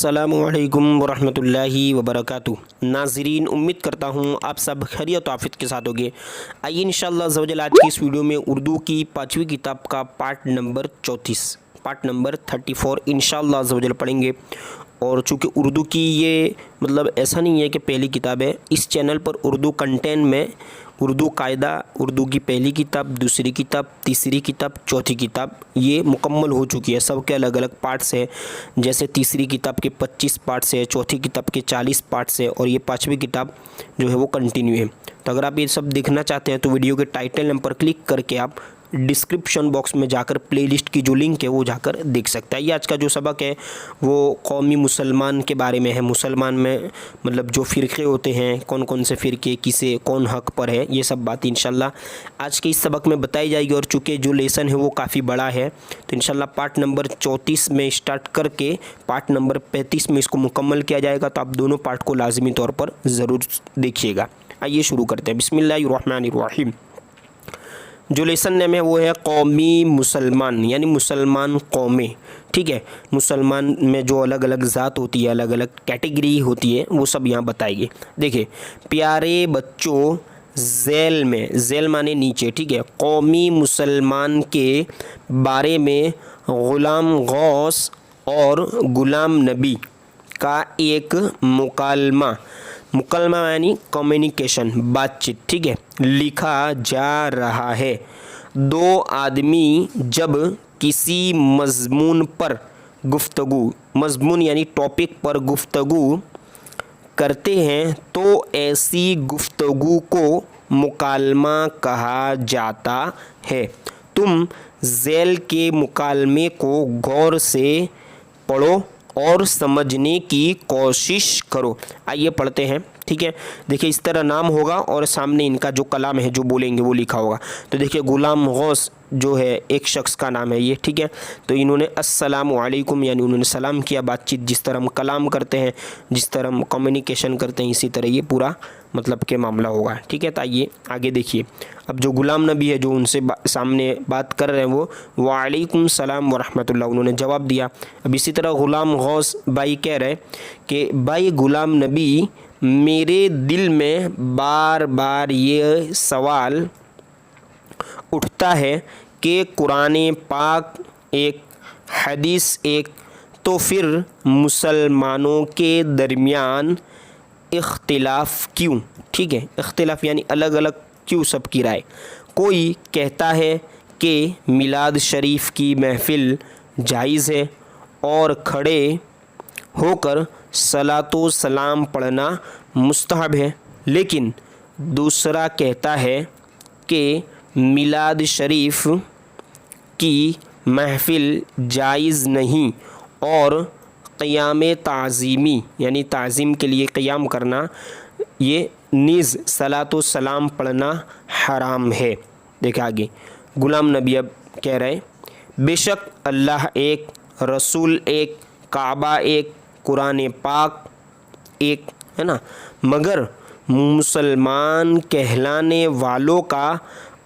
अस्सलामु अलैकुम वरहमतुल्लाहि वबरकातुहू। नाज़रीन, उम्मीद करता हूँ आप सब खैरियत और आफियत के साथ होंगे। आइए इंशाअल्लाह अज़्ज़ा वजल आज की इस वीडियो में उर्दू की 5वीं किताब का पार्ट नंबर 34 इंशाअल्लाह अज़्ज़ा वजल पढ़ेंगे। और चूँकि उर्दू की ये ऐसा नहीं है कि पहली किताब है, इस चैनल पर उर्दू कंटेंट में उर्दू कायदा, उर्दू की पहली किताब, दूसरी किताब, तीसरी किताब, चौथी किताब ये मुकम्मल हो चुकी है। सब के अलग अलग पार्ट्स है, जैसे तीसरी किताब के 25 पार्ट्स है, चौथी किताब के 40 पार्ट्स है और ये 5वीं किताब जो है वो कंटिन्यू है। तो अगर आप ये सब देखना चाहते हैं तो वीडियो के टाइटल नंबर पर क्लिक करके आप डिस्क्रिप्शन बॉक्स में जाकर प्लेलिस्ट की जो लिंक है वो जाकर देख सकता है। ये आज का जो सबक है वो कौमी मुसलमान के बारे में है। मुसलमान में जो फ़िरक़े होते हैं, कौन कौन से फ़िरक़े, किसे कौन हक़ पर है, ये सब बात इंशाल्लाह आज के इस सबक में बताई जाएगी। और चूँकि जो लेसन है वो काफ़ी बड़ा है तो इंशाल्लाह पार्ट नंबर 34 में स्टार्ट करके पार्ट नंबर 35 में इसको मुकम्मल किया जाएगा। तो आप दोनों पार्ट को लाजमी तौर पर ज़रूर देखिएगा। आइए शुरू करते हैं। बिस्मिल्लाहिर्रहमानिर्रहीम। जो लेसन नेम है वो है कौमी मुसलमान, यानी मुसलमान कौमें। ठीक है, मुसलमान में जो अलग अलग ज़ात होती है, अलग अलग कैटेगरी होती है, वो सब यहाँ बताएंगे। देखिए, प्यारे बच्चों, झैल में, झैल माने नीचे, ठीक है, कौमी मुसलमान के बारे में ग़ुलाम गौस और ग़ुलाम नबी का एक मुकलमा यानी कम्युनिकेशन, बातचीत, ठीक है, लिखा जा रहा है। दो आदमी जब किसी मज़मून पर गुफ्तगू, मज़मून यानी टॉपिक पर गुफ्तगू करते हैं तो ऐसी गुफ्तगू को मुकालमा कहा जाता है। तुम झैल के मुकालमे को गौर से पढ़ो और समझने की कोशिश करो। आइए पढ़ते हैं। ठीक है, देखिए इस तरह नाम होगा और सामने इनका जो कलाम है जो बोलेंगे वो लिखा होगा। तो देखिए ग़ुलाम गौस जो है एक शख्स का नाम है ये, ठीक है। तो इन्होंने अस्सलामु अलैकुम यानी उन्होंने सलाम किया। बातचीत जिस तरह हम कलाम करते हैं, जिस तरह हम कम्युनिकेशन करते हैं, इसी तरह ये पूरा के मामला होगा। ठीक है, तो आइए आगे देखिए। अब जो ग़ुलाम नबी है जो उनसे सामने बात कर रहे हैं वो वालेकुम सलाम वरहमतुल्लाह उन्होंने जवाब दिया। अब इसी तरह ग़ुलाम गौस भाई कह रहे कि भाई ग़ुलाम नबी, मेरे दिल में बार बार ये सवाल उठता है कि कुरान पाक एक, हदीस एक, तो फिर मुसलमानों के दरमियान इख्तिलाफ़ क्यों? ठीक है, इख्तिलाफ़ यानी अलग अलग क्यों सबकी राय। कोई कहता है कि मिलाद शरीफ की महफ़िल जायज़ है और खड़े होकर सलातो सलाम पढ़ना मुस्तहब है, लेकिन दूसरा कहता है कि मिलाद शरीफ की महफ़िल जायज़ नहीं और क़याम ताज़ीमी यानी ताज़ीम के लिए क़याम करना, ये नीज़ सलातो सलाम पढ़ना हराम है। देखिए आगे ग़ुलाम नबी अब कह रहे, बेशक अल्लाह एक, रसूल एक, काबा एक, कुरान पाक एक है ना, मगर मुसलमान कहलाने वालों का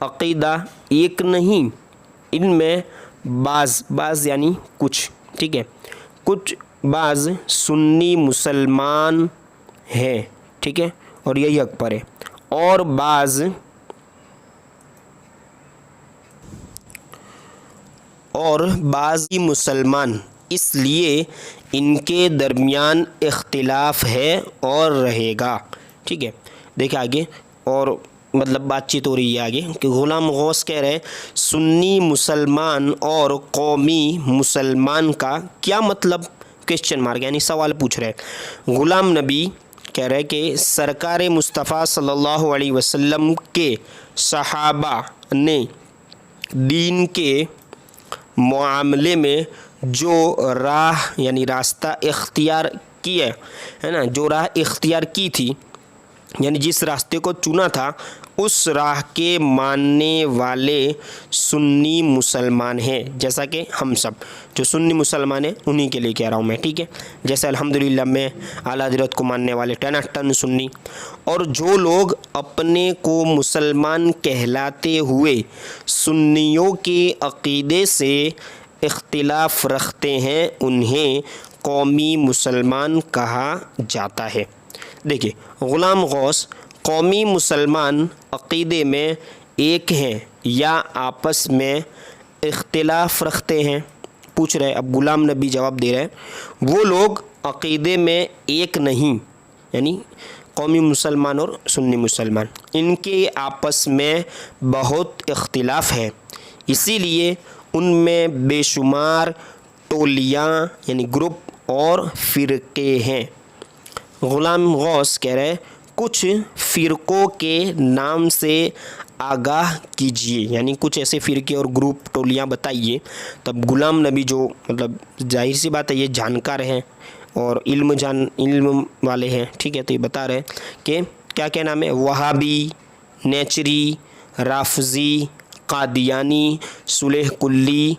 अक़ीदा एक नहीं। इनमें बाज़ यानी कुछ, ठीक है, कुछ बाज़ सुन्नी मुसलमान हैं, ठीक है, और यही हक़ पर है, और बाज़ मुसलमान, इसलिए इनके दरमियान इख्तिलाफ़ है और रहेगा। ठीक है, देखिए आगे और बातचीत हो रही है आगे कि ग़ुलाम गौस कह रहे हैं सुन्नी मुसलमान और कौमी मुसलमान का क्या मतलब, क्वेश्चन मार्क यानी सवाल पूछ रहे हैं। ग़ुलाम नबी कह रहे हैं कि सरकार मुस्तफ़ा सल्लल्लाहु अलैहि वसल्लम के सहाबा ने दीन के मामले में जो राह यानी रास्ता इख्तियार किया है ना, जो राह इख्तियार की थी यानी जिस रास्ते को चुना था, उस राह के मानने वाले सुन्नी मुसलमान हैं। जैसा कि हम सब जो सुन्नी मुसलमान हैं उन्हीं के लिए कह रहा हूँ मैं। ठीक है, जैसे अल्हम्दुलिल्लाह मैं आला हज़रत को मानने वाले टन सुन्नी, और जो लोग अपने को मुसलमान कहलाते हुए सुन्नियों के अक़ीदे से इख्तिलाफ़ रखते हैं उन्हें قومی مسلمان کہا جاتا ہے۔ دیکھیے غلام غوث قومی مسلمان عقیدے میں ایک ہیں یا آپس میں اختلاف رکھتے ہیں؟ پوچھ رہے، اب غلام نبی جواب دے رہے ہیں وہ لوگ عقیدے میں ایک نہیں، یعنی قومی مسلمان اور سنی مسلمان ان کے آپس میں بہت اختلاف ہے، اسی لیے ان میں بے شمار ٹولیاں یعنی گروپ اور فرقے ہیں۔ غلام غوث کہہ رہے کچھ فرقوں کے نام سے آگاہ کیجئے، یعنی کچھ ایسے فرقے اور گروپ ٹولیاں بتائیے۔ تب غلام نبی جو مطلب ظاہر سی بات ہے یہ جانکار ہیں اور علم والے ہیں، ٹھیک ہے، تو یہ بتا رہے کہ کیا کیا نام ہے، وہابی، نیچری، رافضی، قادیانی، صلح کلی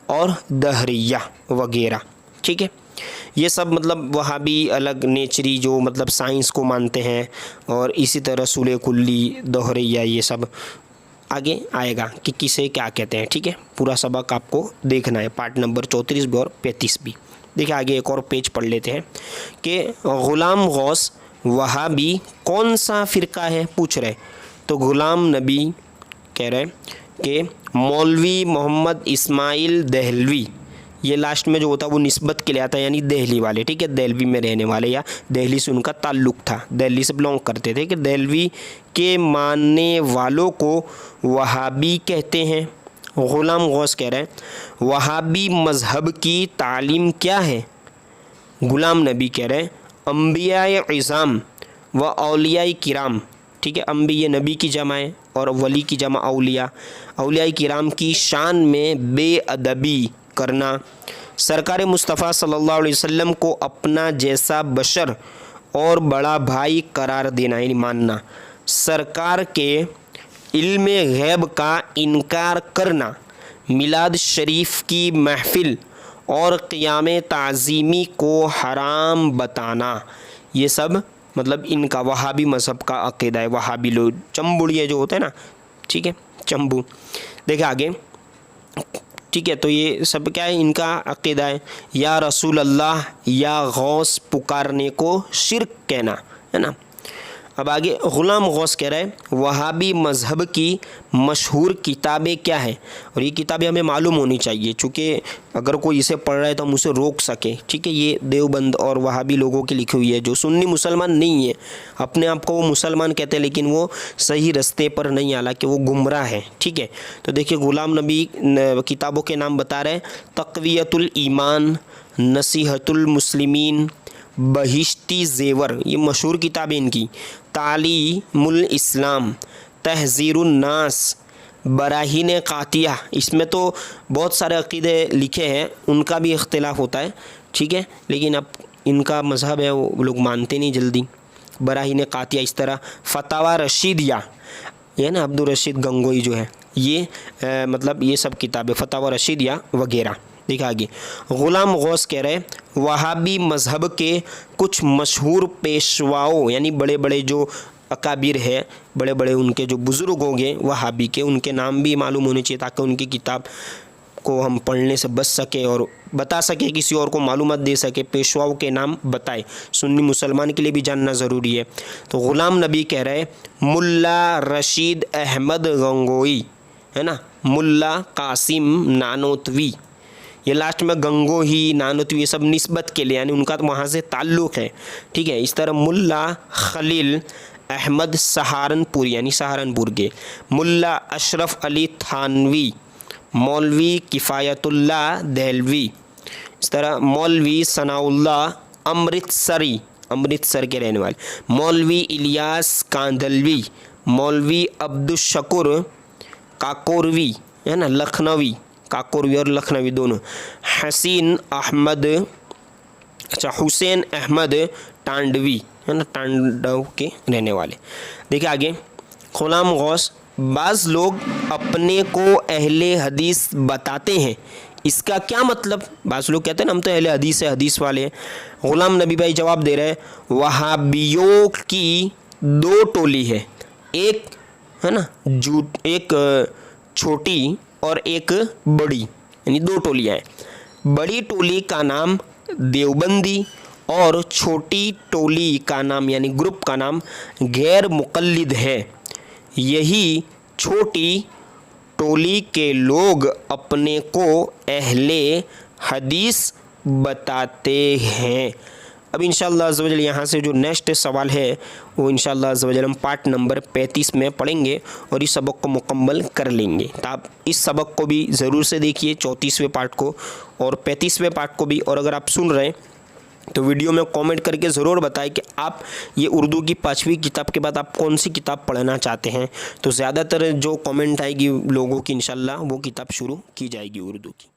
اور دہریہ وغیرہ، ٹھیک ہے۔ یہ سب مطلب وہابی الگ، نیچری جو مطلب سائنس کو مانتے ہیں، اور اسی طرح صلح کلی، دہریہ، یہ سب آگے آئے گا کہ کسے کیا کہتے ہیں، ٹھیک ہے۔ پورا سبق آپ کو دیکھنا ہے، پارٹ نمبر 34 بھی اور 35 بھی۔ دیکھیں آگے ایک اور پیج پڑھ لیتے ہیں کہ غلام غوث وہابی کون سا فرقہ ہے، پوچھ رہے تو غلام نبی کہہ رہے کہ مولوی محمد اسماعیل دہلوی، یہ لاسٹ میں جو ہوتا ہے وہ نسبت کے لیے آتا ہے، یعنی دہلی والے، ٹھیک ہے، دہلوی میں رہنے والے یا دہلی سے ان کا تعلق تھا، دہلی سے بلونگ کرتے تھے، کہ دہلوی کے ماننے والوں کو وہابی کہتے ہیں۔ غلام غوث کہہ رہے ہیں وہابی مذہب کی تعلیم کیا ہے؟ غلام نبی کہہ رہے ہیں انبیاء اعظام و اولیاء کرام، ٹھیک ہے، انبیاء نبی کی جمع ہے اور ولی کی جمع اولیاء، اولیاء کرام کی شان میں بے ادبی کرنا، سرکار مصطفیٰ صلی اللہ علیہ وسلم کو اپنا جیسا بشر اور بڑا بھائی قرار دینا یعنی ماننا، سرکار کے علم غیب کا انکار کرنا، میلاد شریف کی محفل اور قیام تعظیمی کو حرام بتانا، یہ سب مطلب ان کا وہابی مذہب کا عقیدہ ہے۔ وہابی لوگ چمبڑیے جو ہوتے ہیں نا، ٹھیک ہے، چمبو، دیکھیں آگے، ٹھیک ہے، تو یہ سب کیا ہے، ان کا عقیدہ ہے۔ یا رسول اللہ یا غوث پکارنے کو شرک کہنا ہے نا۔ اب آگے غلام غوث کہہ رہے ہیں وہابی مذہب کی مشہور کتابیں کیا ہیں، اور یہ کتابیں ہمیں معلوم ہونی چاہیے، چونکہ اگر کوئی اسے پڑھ رہا ہے تو ہم اسے روک سکیں، ٹھیک ہے۔ یہ دیوبند اور وہابی لوگوں کی لکھی ہوئی ہے جو سنی مسلمان نہیں ہے، اپنے آپ کو وہ مسلمان کہتے ہیں لیکن وہ صحیح رستے پر نہیں، حالانکہ وہ گمراہ ہیں، ٹھیک ہے۔ تو دیکھیے غلام نبی کتابوں کے نام بتا رہے ہیں تقویۃ الایمان، نصیحت المسلمین، بہشتی زیور، یہ مشہور کتابیں ان کی، تعلیم الاسلام، تحذیر الناس، براہین قاطعہ، اس میں تو بہت سارے عقیدے لکھے ہیں، ان کا بھی اختلاف ہوتا ہے، ٹھیک ہے، لیکن اب ان کا مذہب ہے وہ لوگ مانتے نہیں جلدی، براہین قاطعہ، اس طرح فتاوی رشیدیہ، یہ نا عبدالرشید گنگوئی جو ہے، یہ مطلب یہ سب کتابیں فتاوی رشیدیہ وغیرہ۔ دیکھا آگے غلام غوث کہہ رہے وہابی مذہب کے کچھ مشہور پیشواؤں یعنی بڑے بڑے جو اکابر ہے، بڑے بڑے ان کے جو بزرگ ہوں گے وہابی کے، ان کے نام بھی معلوم ہونے چاہیے تاکہ ان کی کتاب کو ہم پڑھنے سے بچ سکیں اور بتا سکیں، کسی اور کو معلومات دے سکے، پیشواؤں کے نام بتائے، سنی مسلمان کے لیے بھی جاننا ضروری ہے۔ تو غلام نبی کہہ رہے ملا رشید احمد گنگوئی ہے نا، ملا قاسم نانوتوی، یہ لاسٹ میں گنگوہی، نانوتوی، یہ سب نسبت کے لیے یعنی ان کا وہاں سے تعلق ہے، ٹھیک ہے۔ اس طرح ملا خلیل احمد سہارنپوری یعنی سہارنپور کے، ملا اشرف علی تھانوی، مولوی کفایت اللہ دہلوی، اس طرح مولوی ثناء اللہ امرتسری، امرتسر کے رہنے والے، مولوی الیاس کاندھلوی، مولوی عبدالشکور کاکوروی ہے نا، لکھنوی، کاکوروی اور لکھنوی دونوں، حسین احمد، اچھا حسین احمد ٹانڈوی ہے نا، ٹانڈو کے رہنے والے۔ دیکھیں آگے غلام غوث بعض لوگ اپنے کو اہل حدیث بتاتے ہیں، اس کا کیا مطلب؟ بعض لوگ کہتے ہیں نا ہم تو اہل حدیث ہے، حدیث والے ہیں۔ غلام نبی بھائی جواب دے رہے ہیں وہابیوں کی دو ٹولی ہے، ایک ہے نا ایک چھوٹی اور ایک بڑی، یعنی دو ٹولیاں ہیں۔ بڑی ٹولی کا نام देवबंदी और छोटी टोली का नाम यानी ग्रुप का नाम गैर मुक़ल्लिद है। यही छोटी टोली के लोग अपने को अहले हदीस बताते हैं। अब इंशाअल्लाह अज़्ज़ वजल यहाँ से जो नेक्स्ट सवाल है वो इंशाअल्लाह अज़्ज़ वजल हम पार्ट नंबर 35 में पढ़ेंगे और इस सबक को मुकम्मल कर लेंगे। तो आप इस सबक को भी ज़रूर से देखिए, 34वें पार्ट को और 35वें पार्ट को भी। और अगर आप सुन रहे हैं तो वीडियो में कमेंट करके ज़रूर बताएं कि आप ये उर्दू की 5वीं किताब के बाद आप कौन सी किताब पढ़ना चाहते हैं। तो ज़्यादातर जो कमेंट आएगी लोगों की इंशाअल्लाह वो किताब शुरू की जाएगी उर्दू की।